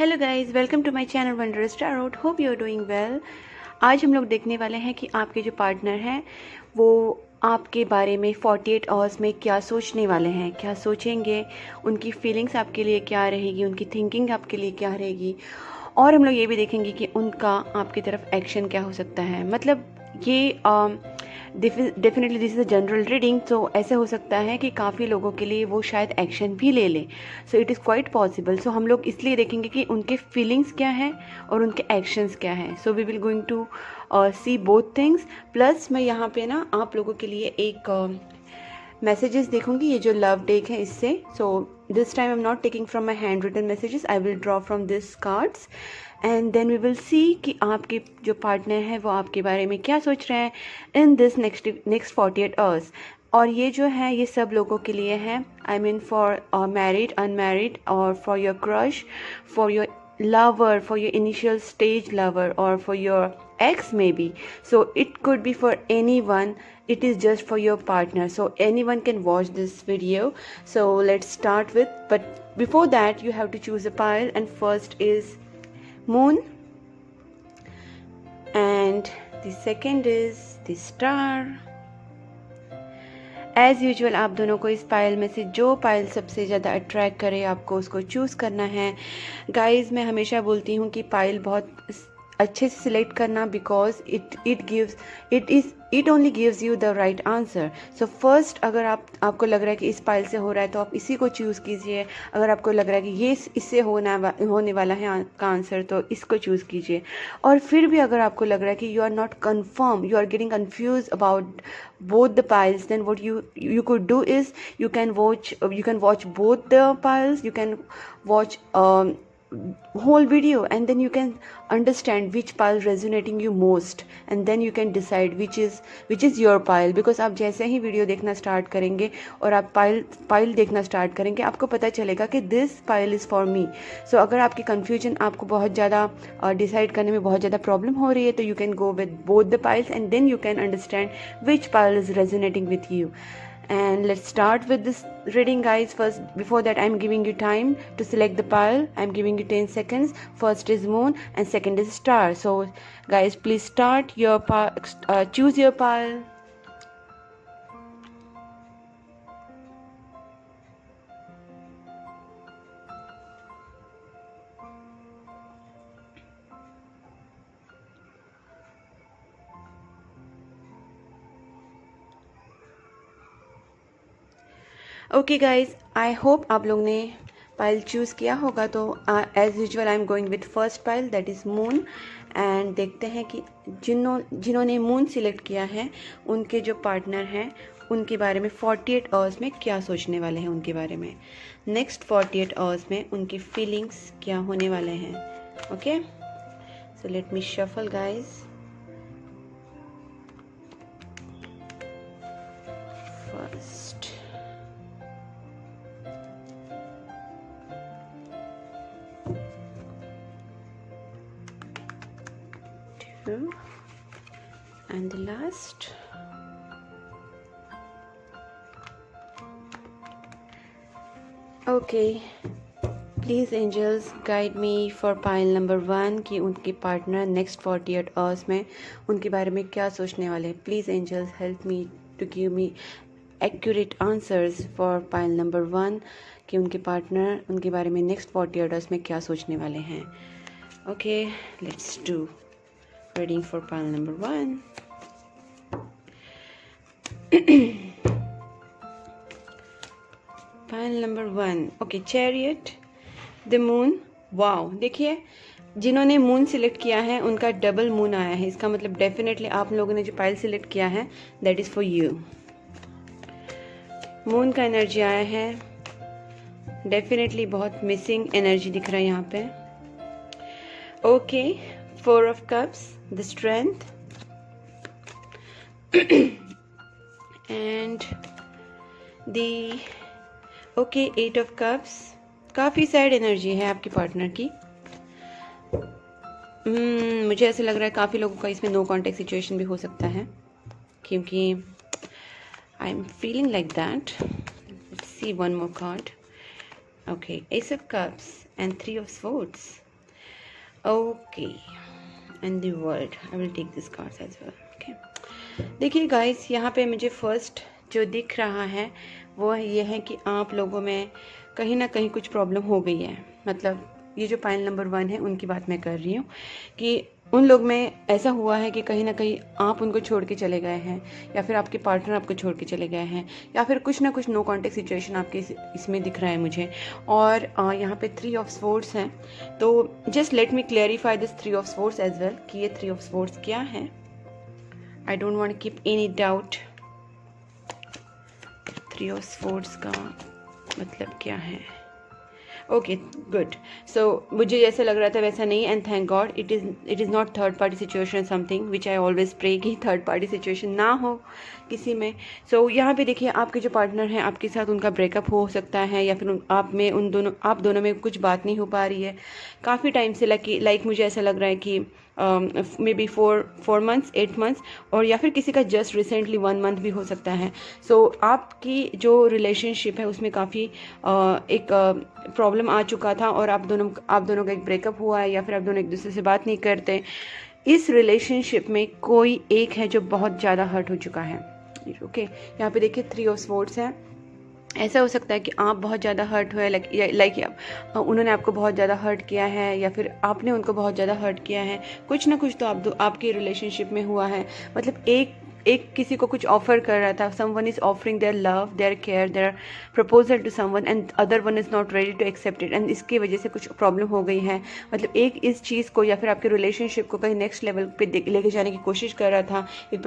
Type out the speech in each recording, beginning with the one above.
Hello guys, welcome to my channel Wondrous Tarot. Hope you are doing well. आज हम लोग देखने वाले हैं कि आपके जो पार्टनर हैं वो आपके बारे में 48 आवर्स में क्या सोचने वाले हैं, क्या सोचेंगे, उनकी फीलिंग्स आपके लिए क्या रहेगी, उनकी थिंकिंग आपके लिए क्या रहेगी। और हम लोग ये भी देखेंगे कि उनका आपकी तरफ एक्शन क्या हो सकता है। मतलब ये definitely this is a general reading, तो ऐसे हो सकता है कि काफ़ी लोगों के लिए वो शायद एक्शन भी ले लें। So it is quite possible. So हम लोग इसलिए देखेंगे कि उनके फीलिंग्स क्या हैं और उनके एक्शंस क्या हैं। So we will going to see both things. Plus मैं यहाँ पे ना आप लोगों के लिए एक मैसेजेस देखूंगी, ये जो लव डेक है इससे। So this time I am not taking from my hand written messages, I will draw from this cards and then we will see कि आपके जो पार्टनर है वो आपके बारे में क्या सोच रहे हैं इन दिस नेक्स्ट 48 आवर्स। और ये जो है ये सब लोगों के लिए है, I mean for married, unmarried, और for your crush, for your lover, for your initial stage lover, or for your ex maybe. So it could be for anyone, it is just for your partner, so anyone can watch this video. So let's start with, but before that you have to choose a pile, and first is moon and the second is the star. As usual आप दोनों को इस पायल में से जो पायल सबसे ज़्यादा attract करे आपको उसको चूज़ करना है। गाइस मैं हमेशा बोलती हूँ कि पायल बहुत अच्छे से सिलेक्ट करना, because it only gives you the right answer. So first अगर आपको लग रहा है कि इस पायल से हो रहा है तो आप इसी को चूज़ कीजिए। अगर आपको लग रहा है कि ये इससे होने वाला है आपका आंसर तो इसको चूज़ कीजिए। और फिर भी अगर आपको लग रहा है कि you are not confirm, you are getting confuse about both the piles, then what you could do is you can watch both the piles. You can watch whole video and then you can understand which pile resonating you most, and then you can decide which is your pile. because आप जैसे ही video देखना start करेंगे और आप pile देखना start करेंगे आपको पता चलेगा कि this pile is for me. So अगर आपकी कन्फ्यूजन, आपको बहुत ज़्यादा डिसाइड करने में बहुत ज़्यादा प्रॉब्लम हो रही है तो you can go with both the piles and then you can understand which pile is resonating with you. And let's start with this reading, guys. First, before that, I'm giving you time to select the pile. I'm giving you 10 seconds. First is moon and second is star. So guys, please start your choose your pile. Okay guys, I hope आप लोग ने pile choose किया होगा। तो as usual I am going with first pile, that is moon. And देखते हैं कि जिन्होंने मून सिलेक्ट किया है उनके जो पार्टनर हैं उनके बारे में 48 आवर्स में क्या सोचने वाले हैं, उनके बारे में नेक्स्ट 48 आवर्स में उनकी फीलिंग्स क्या होने वाले हैं। Okay, so let me shuffle guys. First, and the last. Okay, please angels guide me for pile number 1 कि उनके पार्टनर नेक्स्ट 48 आवर्स में उनके बारे में क्या सोचने वाले हैं। Please angels help me to give me accurate answers for pile number 1 कि उनके पार्टनर उनके बारे में नेक्स्ट 48 आवर्स में क्या सोचने वाले हैं। Okay, let's do reading for pile number 1. pile number 1, okay, chariot, the moon. Wow, देखिए जिन्होंने मून सिलेक्ट किया है उनका डबल मून आया है। इसका मतलब डेफिनेटली आप लोगों ने जो पाइल सिलेक्ट किया है that is for you. Moon का एनर्जी आया है, डेफिनेटली बहुत मिसिंग एनर्जी दिख रहा है यहाँ पे। Okay, 4 of cups, the strength, and the 8 of cups, काफ़ी सैड एनर्जी है आपके पार्टनर की। मुझे ऐसे लग रहा है काफ़ी लोगों का इसमें नो कॉन्टेक्ट सिचुएशन भी हो सकता है, क्योंकि I am feeling like that. Let's see one more card. Okay, ace of cups and 3 of swords. Okay, and the world, I will take this cards as well. Okay, देखिए guys, यहाँ पे मुझे first जो दिख रहा है वो ये है कि आप लोगों में कहीं ना कहीं कुछ प्रॉब्लम हो गई है। मतलब ये जो पाइल नंबर 1 है उनकी बात मैं कर रही हूँ कि उन लोग में ऐसा हुआ है कि कहीं ना कहीं आप उनको छोड़ के चले गए हैं, या फिर आपके पार्टनर आपको छोड़ के चले गए हैं, या फिर कुछ ना कुछ नो कॉन्टेक्ट सिचुएशन आपके इसमें दिख रहा है मुझे। और यहाँ पे 3 ऑफ स्वॉर्ड्स हैं, तो just let me clarify this 3 of swords as well कि ये 3 ऑफ स्वॉर्ड्स क्या है। I don't want to keep any doubt. 3 of swords का मतलब क्या है? Okay, good. सो मुझे जैसा लग रहा था वैसा नहीं, and thank God it is not third party situation, something which I always pray कि थर्ड पार्टी सिचुएशन ना हो किसी में। सो यहाँ पे देखिए, आपके जो पार्टनर हैं आपके साथ उनका ब्रेकअप हो सकता है, या फिर आप दोनों में कुछ बात नहीं हो पा रही है काफ़ी टाइम से। लाइक मुझे ऐसा लग रहा है कि मे बी 4 months 8 months, और या फिर किसी का जस्ट रिसेंटली 1 month भी हो सकता है। सो आपकी जो रिलेशनशिप है उसमें काफ़ी एक प्रॉब्लम आ चुका था, और आप दोनों का एक ब्रेकअप हुआ है, या फिर आप दोनों एक दूसरे से बात नहीं करते। इस रिलेशनशिप में कोई एक है जो बहुत ज़्यादा हर्ट हो चुका है। ओके, यहाँ पे देखिए 3 ऑफ स्वॉर्ड्स है। ऐसा हो सकता है कि आप बहुत ज़्यादा हर्ट हुए, लाइक उन्होंने आपको बहुत ज़्यादा हर्ट किया है, या फिर आपने उनको बहुत ज़्यादा हर्ट किया है। कुछ ना कुछ तो आपके रिलेशनशिप में हुआ है। मतलब एक किसी को कुछ ऑफर कर रहा था, someone is offering their love, their care, their proposal to someone, and other one is not ready to accept it, and इसकी वजह से कुछ प्रॉब्लम हो गई है। मतलब एक इस चीज़ को या फिर आपके रिलेशनशिप को कहीं नेक्स्ट लेवल पे लेके जाने की कोशिश कर रहा था, एक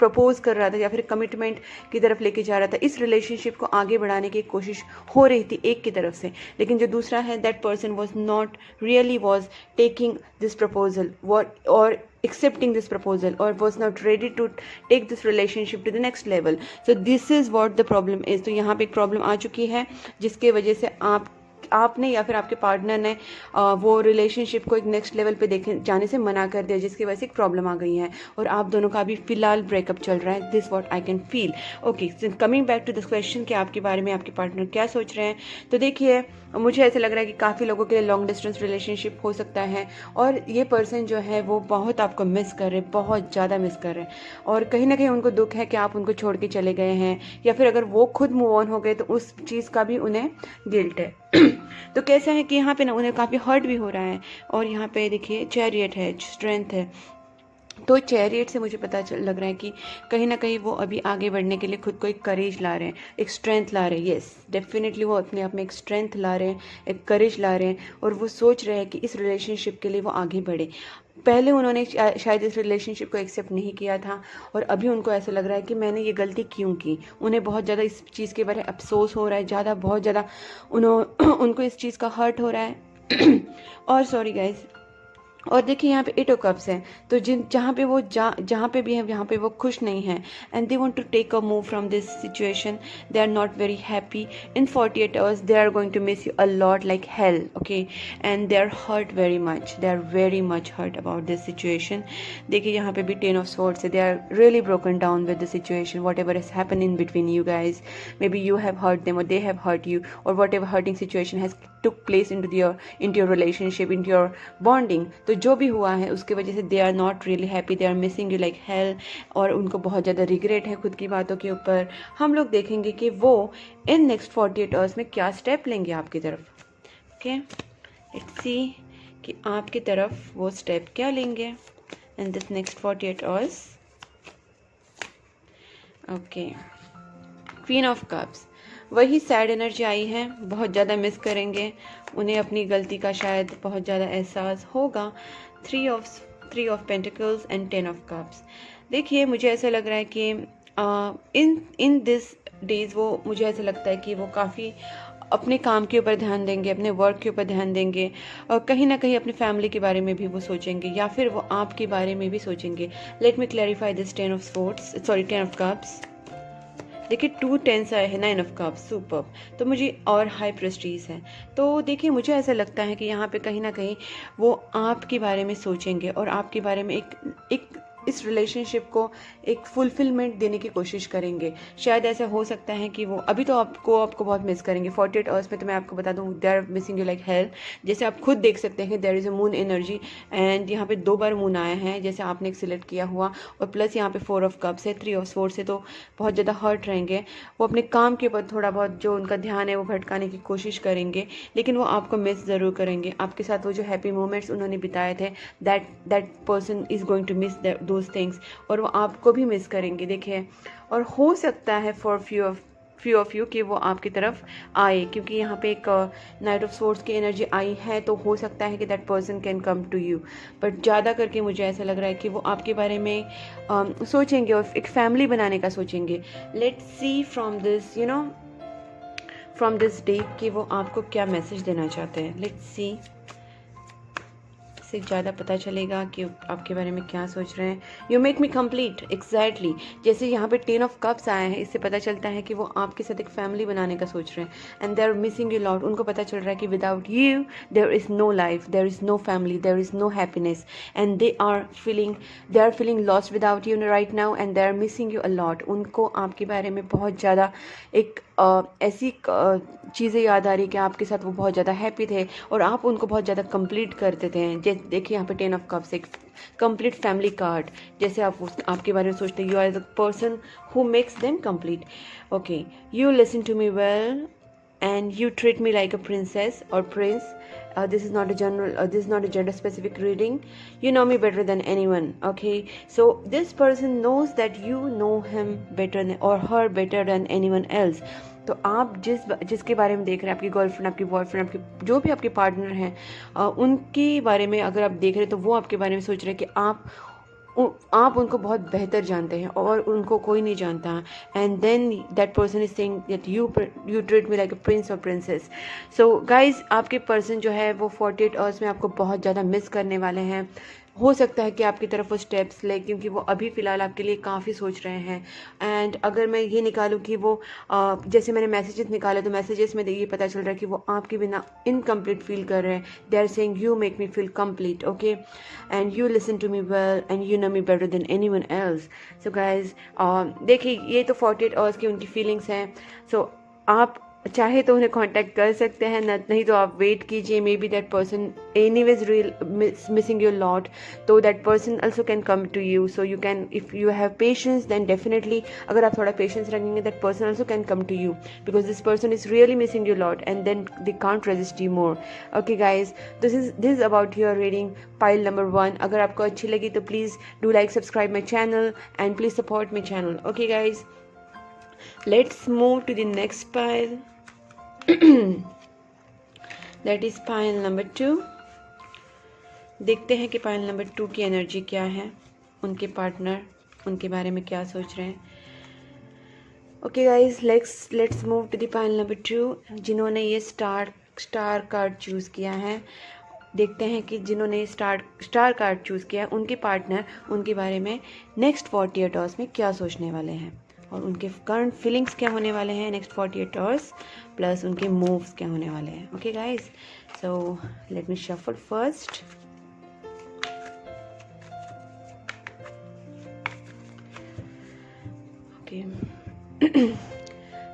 प्रपोज कर रहा था, या फिर कमिटमेंट की तरफ लेके जा रहा था। इस रिलेशनशिप को आगे बढ़ाने की कोशिश हो रही थी एक की तरफ से, लेकिन जो दूसरा है, that person was not really was taking this proposal और accepting this proposal, or was not ready to take this relationship to the next level. So this is what the problem is. तो यहाँ पे एक problem आ चुकी है जिसके वजह से आपने या फिर आपके पार्टनर ने वो रिलेशनशिप को एक नेक्स्ट लेवल पे जाने से मना कर दिया, जिसकी वजह से एक प्रॉब्लम आ गई है, और आप दोनों का अभी फिलहाल ब्रेकअप चल रहा है। This what I can feel. Okay, coming back to this question कि आपके बारे में आपके पार्टनर क्या सोच रहे हैं। तो देखिए, मुझे ऐसा लग रहा है कि काफ़ी लोगों के लिए लॉन्ग डिस्टेंस रिलेशनशिप हो सकता है, और ये पर्सन जो है वो बहुत आपको मिस कर रहे हैं, बहुत ज़्यादा मिस कर रहे हैं, और कहीं ना कहीं उनको दुख है कि आप उनको छोड़ के चले गए हैं, या फिर अगर वो खुद मूव ऑन हो गए तो उस चीज़ का भी उन्हें गिल्ट है। तो कैसा है कि यहाँ पे ना उन्हें काफ़ी हर्ट भी हो रहा है, और यहाँ पे देखिए चैरियट है, स्ट्रेंथ है। तो चैरियट से मुझे लग रहा है कि कहीं ना कहीं वो अभी आगे बढ़ने के लिए खुद को एक करेज ला रहे हैं, एक स्ट्रेंथ ला रहे हैं। येस, डेफिनेटली वो अपने आप में एक स्ट्रेंथ ला रहे हैं, एक करेज ला रहे हैं, और वो सोच रहे हैं कि इस रिलेशनशिप के लिए वो आगे बढ़े। पहले उन्होंने शायद इस रिलेशनशिप को एक्सेप्ट नहीं किया था, और अभी उनको ऐसा लग रहा है कि मैंने ये गलती क्यों की। उन्हें बहुत ज़्यादा इस चीज़ के बारे में अफसोस हो रहा है, बहुत ज़्यादा उनको इस चीज़ का हर्ट हो रहा है। और सॉरी गाइज, और देखिए यहाँ पे 8 ऑफ कप्स है, तो जहाँ पे भी है वहाँ पे वो खुश नहीं है, and they want to take a move from this situation. They are not very happy in 48 hours. They are going to miss you a lot like hell, okay, and they are hurt very much. They are very much hurt about this situation. देखिए यहाँ पे भी 10 of swords है। They are really broken down with the situation, whatever has happen in between you guys. May be you have hurt them, और they have hurt you, और whatever hurting situation has took place into your relationship, into your bonding. तो जो भी हुआ है उसकी वजह से they are not really happy, they are missing you like hell, और उनको बहुत ज़्यादा रिग्रेट है खुद की बातों के ऊपर। हम लोग देखेंगे कि वो इन नेक्स्ट 48 आवर्स में क्या स्टेप लेंगे आपकी तरफ। ओके, लेट्स सी कि आपकी तरफ वो स्टेप क्या लेंगे in this next 48 hours. Okay, queen of cups, वही सैड एनर्जी आई है, बहुत ज़्यादा मिस करेंगे, उन्हें अपनी गलती का शायद बहुत ज़्यादा एहसास होगा। 3 of pentacles and 10 of cups. देखिए मुझे ऐसा लग रहा है कि इन दिस डेज वो, मुझे ऐसा लगता है कि वो काफ़ी अपने काम के ऊपर ध्यान देंगे, अपने वर्क के ऊपर ध्यान देंगे, और कहीं ना कहीं अपनी फैमिली के बारे में भी वो सोचेंगे, या फिर वो आपके बारे में भी सोचेंगे। Let me clarify this 10 of cups. देखिए 2 10s आए हैं, 9 ऑफ कप्स, सुपर। तो मुझे और हाई प्रेस्टीज है। तो देखिए मुझे ऐसा लगता है कि यहाँ पे कहीं ना कहीं वो आपके बारे में सोचेंगे, और आपके बारे में एक इस रिलेशनशिप को एक फुलफिलमेंट देने की कोशिश करेंगे। शायद ऐसा हो सकता है कि वो अभी तो आपको बहुत मिस करेंगे। 48 आवर्स में तो मैं आपको बता दूं, they are missing you like hell. जैसे आप खुद देख सकते हैं, there is a moon energy and यहाँ पे 2 बार मून आया है जैसे आपने एक सिलेक्ट किया हुआ, और प्लस यहाँ पे 4 ऑफ कप्स है, 3 ऑफ स्वॉर्ड्स से, तो बहुत ज़्यादा हर्ट रहेंगे। वो अपने काम के ऊपर थोड़ा बहुत जो उनका ध्यान है वो भटकाने की कोशिश करेंगे, लेकिन वो आपको मिस ज़रूर करेंगे। आपके साथ वो जो हैप्पी मोमेंट्स उन्होंने बिताए थे, that person is going to miss those things, और वो आपको भी मिस करेंगे। देखिए, और हो सकता है फॉर फ्यू ऑफ यू कि वो आपकी तरफ आए, क्योंकि यहाँ पे एक नाइट ऑफ सोर्ड्स की एनर्जी आई है, तो हो सकता है कि that person can come to you. But ज़्यादा करके मुझे ऐसा लग रहा है कि वो आपके बारे में सोचेंगे और एक फैमिली बनाने का सोचेंगे। Let's see from this from this day कि वो आपको क्या मैसेज देना चाहते हैं। लेट्स सी, से ज़्यादा पता चलेगा कि आपके बारे में क्या सोच रहे हैं। You make me complete, exactly. जैसे यहाँ पे 10 ऑफ कप्स आए हैं, इससे पता चलता है कि वो आपके साथ एक फैमिली बनाने का सोच रहे हैं and they are missing you lot. उनको पता चल रहा है कि without you there is no life, there is no family, there is no happiness, and they are feeling lost without you right now and they are missing you a lot. उनको आपके बारे में बहुत ज़्यादा एक ऐसी चीज़ें याद आ रही कि आपके साथ वो बहुत ज़्यादा हैप्पी थे और आप उनको बहुत ज़्यादा कंप्लीट करते थे। देखिए यहाँ पे 10 ऑफ कप्स, एक कंप्लीट फैमिली कार्ड। जैसे आपके बारे में सोचते हैं, you are the person who makes them complete. Okay, you listen to me well and you treat me like a princess or prince. This is not a gender specific reading. You know me better than anyone. Okay, so this person knows that you know him better or her better than anyone else. तो आप जिसके बारे में देख रहे हैं, आपकी girlfriend, आपकी बॉयफ्रेंड, आपके जो भी आपके पार्टनर हैं, उनके बारे में अगर आप देख रहे हैं तो वो आपके बारे में सोच रहे हैं कि आप उनको बहुत बेहतर जानते हैं और उनको कोई नहीं जानता। And then that person is saying that you treat me like a prince और प्रिंसेस। सो गाइज, आपके पर्सन जो है वो 48 आवर्स में आपको बहुत ज़्यादा मिस करने वाले हैं। हो सकता है कि आपकी तरफ वो स्टेप्स ले, क्योंकि वो अभी फ़िलहाल आपके लिए काफ़ी सोच रहे हैं। एंड अगर मैं ये निकालूं कि वो जैसे मैंने मैसेजेस निकाले, तो मैसेजेस में ये पता चल रहा है कि वो आपके बिना इनकम्प्लीट फील कर रहे हैं। They are saying you make me feel complete, okay, and you listen to me well and you know me better than anyone else. So guys, देखिए, ये तो 48 आवर्स की उनकी फीलिंग्स हैं। सो आप चाहे तो उन्हें कांटेक्ट कर सकते हैं, नहीं तो आप वेट कीजिए। Maybe that person anyways real missing your lot, तो that person also can come to you. So you can, if you have patience, then definitely, अगर आप थोड़ा पेशेंस रखेंगे, that person also can come to you, because this person is really missing your lot and then they can't resist you more. Okay guys, this is about your reading pile number 1। अगर आपको अच्छी लगी तो please do like, subscribe my channel and please support my channel. Okay guys, let's move to the next pile. That is pile number 2. देखते हैं कि pile number 2 की energy क्या है, उनके पार्टनर उनके बारे में क्या सोच रहे हैं। Okay guys, let's move to the pile number 2। जिन्होंने ये स्टार कार्ड चूज़ किया है, देखते हैं कि जिन्होंने स्टार कार्ड चूज़ किया है, उनके पार्टनर उनके बारे में नेक्स्ट 48 आवर्स में क्या सोचने वाले हैं और उनके करंट फीलिंग्स क्या होने वाले हैं नेक्स्ट 48 आवर्स, प्लस उनके मूव्स क्या होने वाले हैं। Okay guys, so let me shuffle first. Okay,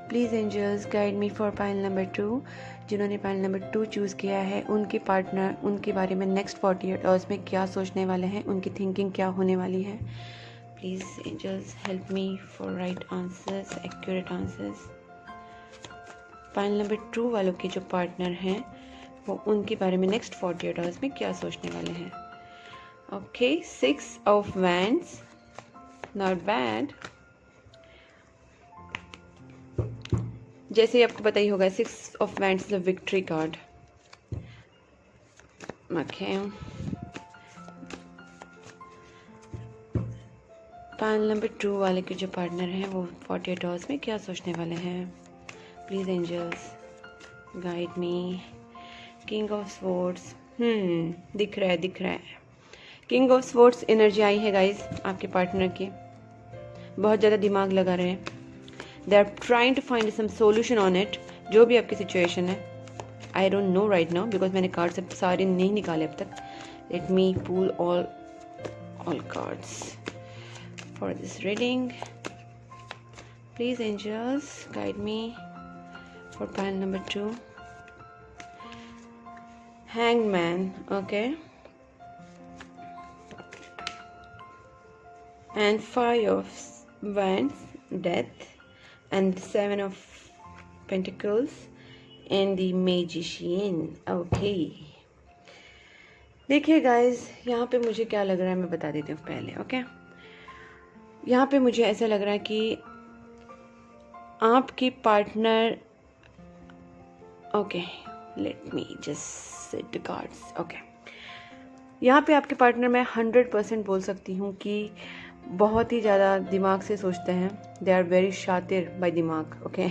please angels guide me for pile number 2। जिन्होंने पाइल नंबर 2 चूज़ किया है, उनके पार्टनर उनके बारे में नेक्स्ट 48 आवर्स में क्या सोचने वाले हैं, उनकी थिंकिंग क्या होने वाली है। Please angels help me for right answers, accurate answers. Pile number 2 वालों के जो पार्टनर हैं, वो उनके बारे में नेक्स्ट 48 आवर्स में क्या सोचने वाले हैं। Okay, 6 of Wands, not bad. जैसे आपको पता ही होगा, 6 of Wands is a victory card. Okay. Pile number 2 वाले के जो पार्टनर हैं, वो 48 आवर्स में क्या सोचने वाले हैं। Please angels guide me. King of swords, दिख रहा है। किंग ऑफ स्वॉर्ड्स एनर्जी आई है गाइज आपके पार्टनर की। बहुत ज़्यादा दिमाग लगा रहे हैं। They are trying to find some solution on it, जो भी आपकी सिचुएशन है। I don't know right now, because मैंने कार्ड सब सारे नहीं निकाले अब तक। Let me pull all cards. for this reading. Please angels guide me for pile number 2. Hanged Man, okay, and 5 of Wands, Death, and 7 of Pentacles and the Magician, okay. देखिए guys, यहाँ पे मुझे क्या लग रहा है मैं बता देती हूँ पहले, ओके। यहाँ पे मुझे ऐसा लग रहा है कि आपकी partner, okay, let me just set the cards, okay. यहाँ पे आपके पार्टनर मैं 100% बोल सकती हूँ कि बहुत ही ज़्यादा दिमाग से सोचते हैं। दे आर वेरी शातिर बाय दिमाग, okay,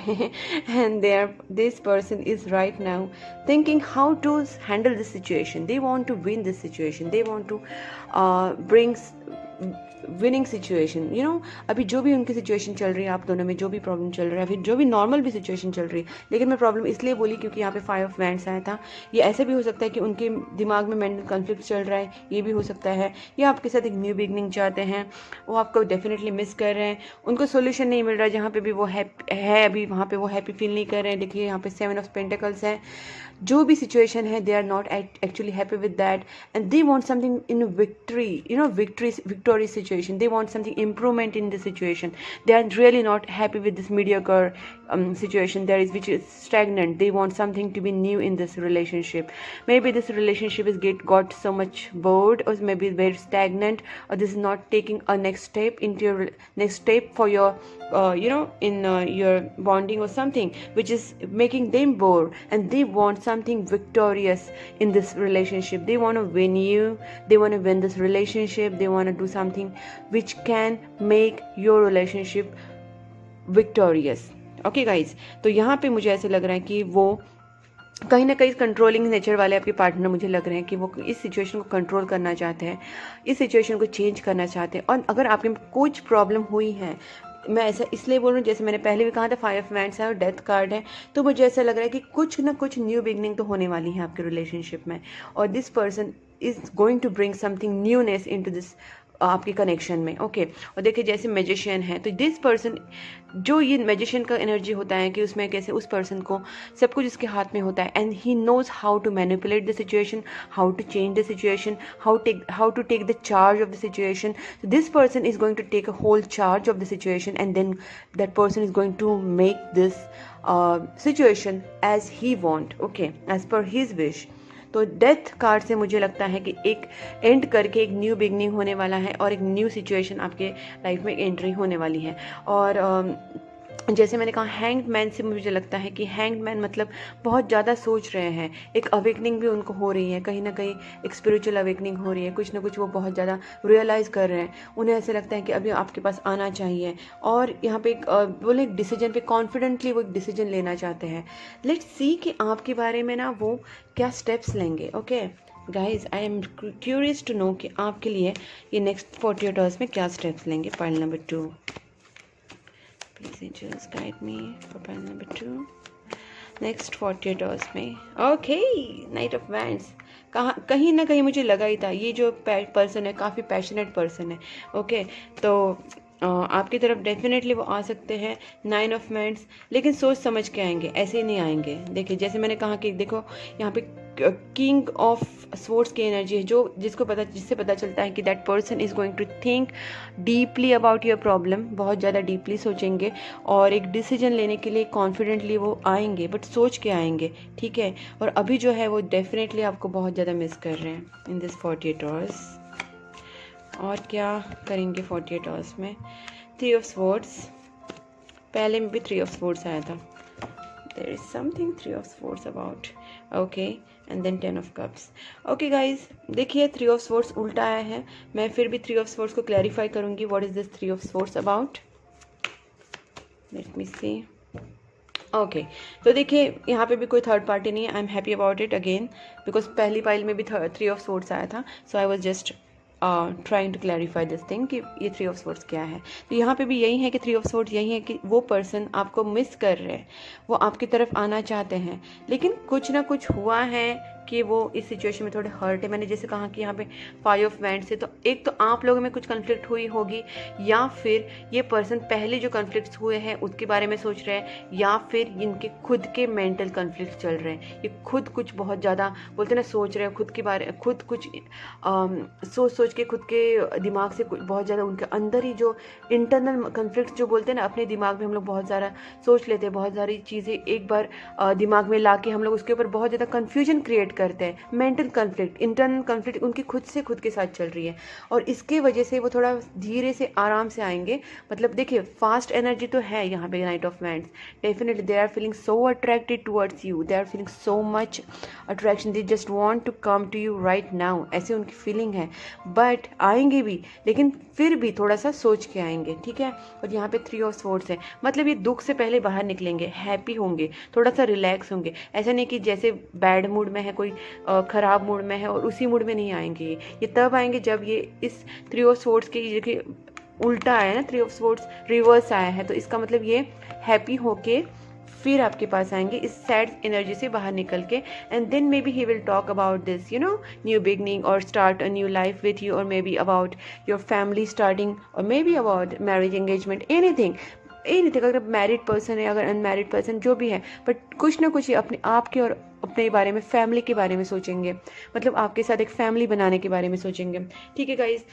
and this person is right now thinking how to handle this situation. They want to win this situation, they want to bring winning situation, you know. अभी जो भी उनकी situation चल रही है, आप दोनों में जो भी प्रॉब्लम चल रहा है, फिर जो भी नॉर्मल भी सिचुएशन चल रही है, लेकिन मैं प्रॉब्लम इसलिए बोली क्योंकि यहाँ पे 5 ऑफ वैंड्स आया था। ये ऐसे भी हो सकता है कि उनके दिमाग में मेंटल कॉन्फ्लिक्ट चल रहा है, ये भी हो सकता है। या आपके साथ एक न्यू बिगनिंग चाहते हैं, वो आपको डेफिनेटली मिस कर रहे हैं, उनको सोल्यूशन नहीं मिल रहा है। जहाँ पे भी वो है अभी वहाँ पे वो हैप्पी फील नहीं कर रहे हैं। देखिए यहाँ पे 7 ऑफ पेंटिकल्स है। जो भी सिचुएशन है, they are not actually happy with that and they want something in victory, you know, victorious situation. They want something improvement in the situation. They are really not happy with this mediocre situation there is, which is stagnant. They want something to be new in this relationship. Maybe this relationship is got so much bored, or maybe very stagnant, or this is not taking a next step into your next step for your you know, in your bonding or something, which is making them bored, and they want something victorious in this relationship. They want to win you, they want to win this relationship, they want to do something which can make your relationship victorious, okay guys। तो यहाँ पे मुझे ऐसे लग रहा है कि वो कहीं ना कहीं कंट्रोलिंग नेचर वाले आपके पार्टनर मुझे लग रहे हैं कि वो इस सिचुएशन को कंट्रोल करना चाहते हैं, इस सिचुएशन को चेंज करना चाहते हैं। और अगर आपके कुछ प्रॉब्लम हुई है, मैं ऐसा इसलिए बोल रही हूँ, जैसे मैंने पहले भी कहा था 5 ऑफ वैंड्स है और डेथ कार्ड है, तो मुझे ऐसा लग रहा है कि कुछ ना कुछ न्यू बिगनिंग तो होने वाली है आपके रिलेशनशिप में, और this person is going to bring something newness into this आपके कनेक्शन में, ओके। और देखिए जैसे मैजिशियन है, तो दिस पर्सन, जो ये मैजिशियन का एनर्जी होता है कि उसमें कैसे उस पर्सन को सब कुछ उसके हाथ में होता है, and he knows how to manipulate the situation, how to change the situation, how to take the charge of the situation. So this person is going to take a whole charge of the situation, and then that person is going to make this situation as he want, okay, as per his wish। तो death card से मुझे लगता है कि एक and करके एक new beginning होने वाला है, और एक न्यू सिचुएशन आपके लाइफ में एंट्री होने वाली है। और जैसे मैंने कहा हैंग्ड मैन से मुझे लगता है कि हैंग्ड मैन मतलब बहुत ज़्यादा सोच रहे हैं, एक अवेकनिंग भी उनको हो रही है, कहीं ना कहीं एक स्पिरिचुअल अवेकनिंग हो रही है, कुछ ना कुछ वो बहुत ज़्यादा रियलाइज़ कर रहे हैं। उन्हें ऐसे लगता है कि अभी आपके पास आना चाहिए, और यहाँ पे एक बोले एक डिसीजन पे कॉन्फिडेंटली वो एक डिसीजन लेना चाहते हैं। लेट्स सी कि आपके बारे में ना वो क्या स्टेप्स लेंगे, okay guys. I am curious to know कि आपके लिए ये नेक्स्ट 48 आवर्स में क्या स्टेप्स लेंगे। Pile number 2, please angels guide me for pile number 2 next 48 hours में, ओके। नाइट ऑफ वैंड्स, कहीं ना कहीं मुझे लगा ही था ये जो पर्सन है काफ़ी पैशनेट पर्सन है, ओके। तो आपकी तरफ डेफिनेटली वो आ सकते हैं। 9 ऑफ वैंड्स, लेकिन सोच समझ के आएंगे, ऐसे ही नहीं आएंगे। देखिए जैसे मैंने कहा कि देखो यहाँ पे किंग ऑफ स्वॉर्ड्स की एनर्जी है, जो जिससे पता चलता है कि that person is going to think deeply about your problem, बहुत ज़्यादा डीपली सोचेंगे, और एक डिसीजन लेने के लिए कॉन्फिडेंटली वो आएंगे, बट सोच के आएंगे, ठीक है। और अभी जो है वो डेफिनेटली आपको बहुत ज़्यादा मिस कर रहे हैं इन दिस 48 आवर्स। और क्या करेंगे 48 आवर्स में? 3 ऑफ स्वॉर्ड्स, पहले में भी 3 ऑफ स्वॉर्ड्स आया था। There is something 3 of swords about, okay, and then 10 of cups. Okay guys, देखिए 3 ऑफ स्वॉर्ड्स उल्टा आया है। मैं फिर भी 3 ऑफ स्वॉर्ड्स को क्लैरिफाई करूंगी। What is this 3 of swords about? Let me see. Okay, तो देखिए यहाँ पे भी कोई थर्ड पार्टी नहीं है। I am happy about it again, because पहली पाइल में भी 3 ऑफ स्वॉर्ड्स आया था। So I was just trying to clarify this thing कि ये 3 ऑफ स्वॉर्ड्स क्या है। तो यहाँ पे भी यही है कि 3 ऑफ स्वॉर्ड्स यही है कि वो पर्सन आपको मिस कर रहे हैं, वो आपकी तरफ आना चाहते हैं, लेकिन कुछ ना कुछ हुआ है कि वो इस सिचुएशन में थोड़े हर्ट है। मैंने जैसे कहा कि यहाँ पे 5 ऑफ वैंड्स है, तो एक तो आप लोगों में कुछ कन्फ्लिक्ट हुई होगी, या फिर ये पर्सन पहले जो कन्फ्लिक्ट्स हुए हैं उसके बारे में सोच रहे हैं, या फिर इनके खुद के मेंटल कन्फ्लिक्ट चल रहे हैं। ये खुद कुछ बहुत ज़्यादा बोलते हैं ना, सोच रहे हैं खुद के बारे, खुद कुछ सोच के खुद के दिमाग से बहुत ज़्यादा उनके अंदर ही जो इंटरनल कन्फ्लिक्ट जो बोलते हैं ना, अपने दिमाग में हम लोग बहुत ज़्यादा सोच लेते हैं, बहुत सारी चीज़ें एक बार दिमाग में ला के हम लोग उसके ऊपर बहुत ज़्यादा कन्फ्यूजन क्रिएट करते हैं। मेंटल कन्फ्लिक्ट, इंटरनल कन्फ्लिक्ट उनकी खुद से खुद के साथ चल रही है, और इसके वजह से वो थोड़ा धीरे से आराम से आएंगे। मतलब देखिए, फास्ट एनर्जी तो है यहाँ पे knight of wands. Definitely they are feeling so attracted towards you, they are feeling so much attraction, they just want to come to you right now, ऐसे उनकी फीलिंग है। बट आएंगे भी, लेकिन फिर भी थोड़ा सा सोच के आएंगे, ठीक है। और यहाँ पे 3 ऑफ स्वॉर्ड्स है, मतलब ये दुख से पहले बाहर निकलेंगे, हैप्पी होंगे, थोड़ा सा रिलैक्स होंगे। ऐसा नहीं कि जैसे बैड मूड में है, कोई ख़राब मूड में है और उसी मूड में नहीं आएंगे। ये तब आएंगे जब ये इस 3 ऑफ स्वॉर्ड्स की देखिए उल्टा आया है ना, 3 ऑफ स्वॉर्ड्स रिवर्स आया है, तो इसका मतलब ये हैप्पी होके फिर आपके पास आएंगे इस सैड एनर्जी से बाहर निकल के। And then maybe he will talk about this new beginning और start a new life with you, और maybe about your family starting, और maybe about marriage, engagement, anything. अगर married person है, अगर unmarried person, जो भी है, but कुछ ना कुछ अपने आप के और अपने बारे में, फैमिली के बारे में सोचेंगे, मतलब आपके साथ एक फैमिली बनाने के बारे में सोचेंगे, ठीक है गाइज।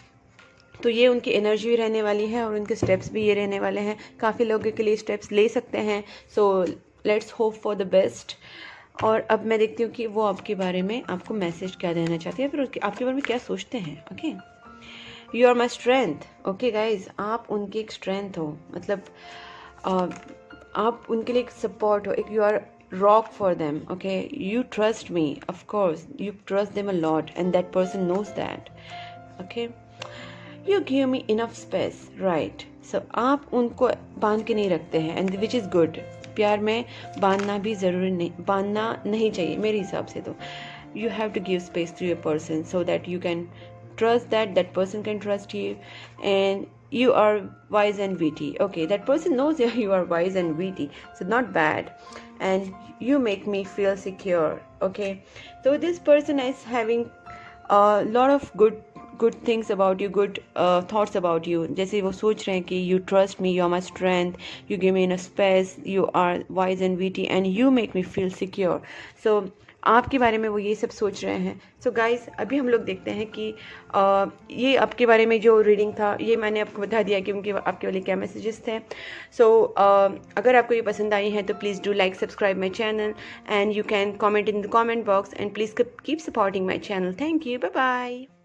तो ये उनकी एनर्जी भी रहने वाली है और उनके स्टेप्स भी ये रहने वाले हैं। काफ़ी लोगों के लिए स्टेप्स ले सकते हैं, so let's hope for the best. और अब मैं देखती हूँ कि वो आपके बारे में आपको मैसेज क्या देना चाहते हैं, फिर आपके बारे में क्या सोचते हैं। Okay, you are my strength. Okay guys, आप उनकी एक स्ट्रेंथ हो, मतलब आप उनके लिए एक सपोर्ट हो, एक you are rock for them. Okay, you trust me, of course you trust them a lot and that person knows that. Okay, you give me enough space, right? So आप उनको बांध के नहीं रखते हैं, and which is good. प्यार में बांधना भी ज़रूरी नहीं, बांधना नहीं चाहिए मेरे हिसाब से। तो you have to give space to your person so that you can trust that person can trust you, and you are wise and witty. Okay, that person knows you are wise and witty, so not bad, and you make me feel secure. Okay, so this person is having a lot of good things about you, good thoughts about you. जैसे वो सोच रहे हैं कि you trust me, you are my strength, you give me enough space, you are wise and witty, and you make me feel secure. So आपके बारे में वो ये सब सोच रहे हैं। सो गाइस, अभी हम लोग देखते हैं कि ये आपके बारे में जो रीडिंग था, ये मैंने आपको बता दिया कि उनके आपके वाले क्या मैसेजेस थे। सो अगर आपको ये पसंद आई है तो please do like, subscribe my channel, and you can comment in the comment box, and please keep supporting my channel. Thank you, bye bye.